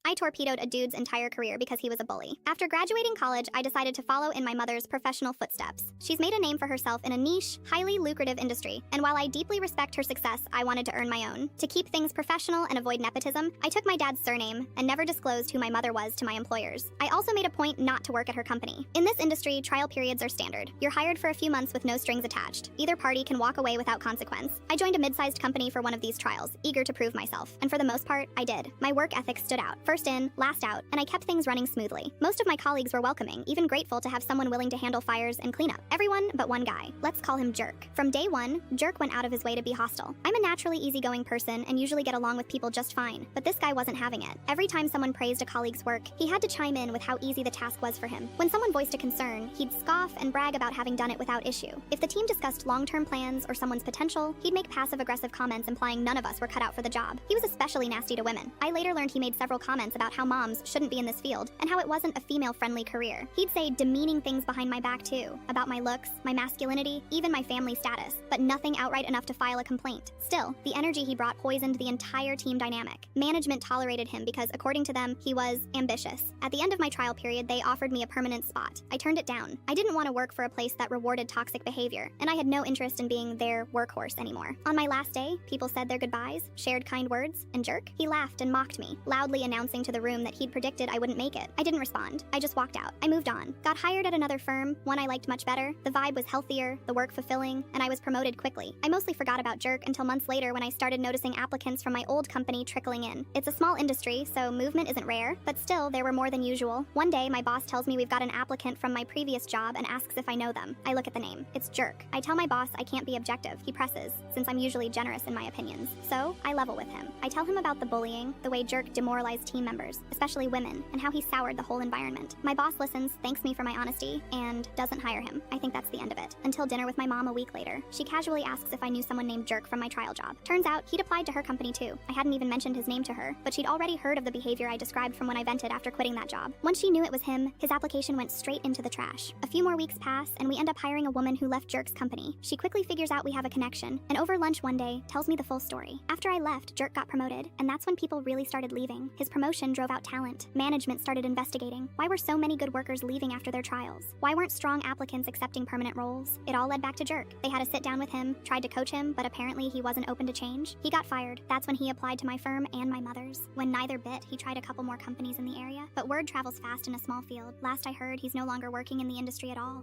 I torpedoed a dude's entire career because he was a bully. After graduating college, I decided to follow in my mother's professional footsteps. She's made a name for herself in a niche, highly lucrative industry, and while I deeply respect her success, I wanted to earn my own. To keep things professional and avoid nepotism, I took my dad's surname and never disclosed who my mother was to my employers. I also made a point not to work at her company. In this industry, trial periods are standard. You're hired for a few months with no strings attached. Either party can walk away without consequence. I joined a mid-sized company for one of these trials, eager to prove myself. And for the most part, I did. My work ethic stood out. First in, last out, and I kept things running smoothly. Most of my colleagues were welcoming, even grateful to have someone willing to handle fires and cleanup. Everyone but one guy. Let's call him Jerk. From day one, Jerk went out of his way to be hostile. I'm a naturally easygoing person and usually get along with people just fine, but this guy wasn't having it. Every time someone praised a colleague's work, he had to chime in with how easy the task was for him. When someone voiced a concern, he'd scoff and brag about having done it without issue. If the team discussed long-term plans or someone's potential, he'd make passive-aggressive comments implying none of us were cut out for the job. He was especially nasty to women. I later learned he made several comments about how moms shouldn't be in this field and how it wasn't a female-friendly career. He'd say demeaning things behind my back too, about my looks, my masculinity, even my family status, but nothing outright enough to file a complaint. Still, the energy he brought poisoned the entire team dynamic. Management tolerated him because, according to them, he was ambitious. At the end of my trial period, they offered me a permanent spot. I turned it down. I didn't want to work for a place that rewarded toxic behavior, and I had no interest in being their workhorse anymore. On my last day, people said their goodbyes, shared kind words, and Jerk, he laughed and mocked me, loudly announcing to the room that he'd predicted I wouldn't make it. I didn't respond. I just walked out. I moved on. Got hired at another firm, one I liked much better. The vibe was healthier, the work fulfilling, and I was promoted quickly. I mostly forgot about Jerk until months later when I started noticing applicants from my old company trickling in. It's a small industry, so movement isn't rare, but still, there were more than usual. One day, my boss tells me we've got an applicant from my previous job and asks if I know them. I look at the name. It's Jerk. I tell my boss I can't be objective. He presses, since I'm usually generous in my opinions. So, I level with him. I tell him about the bullying, the way Jerk demoralized team members, especially women, and how he soured the whole environment. My boss listens, thanks me for my honesty, and doesn't hire him. I think that's the end of it. Until dinner with my mom a week later. She casually asks if I knew someone named Jerk from my trial job. Turns out, he'd applied to her company too. I hadn't even mentioned his name to her, but she'd already heard of the behavior I described from when I vented after quitting that job. Once she knew it was him, his application went straight into the trash. A few more weeks pass, and we end up hiring a woman who left Jerk's company. She quickly figures out we have a connection, and over lunch one day, tells me the full story. After I left, Jerk got promoted, and that's when people really started leaving. His promotion drove out talent. Management started investigating. Why were so many good workers leaving after their trials? Why weren't strong applicants accepting permanent roles? It all led back to Jerk. They had to sit down with him, tried to coach him, but apparently he wasn't open to change. He got fired. That's when he applied to my firm and my mother's. When neither bit, he tried a couple more companies in the area, but word travels fast in a small field. Last I heard, he's no longer working in the industry at all.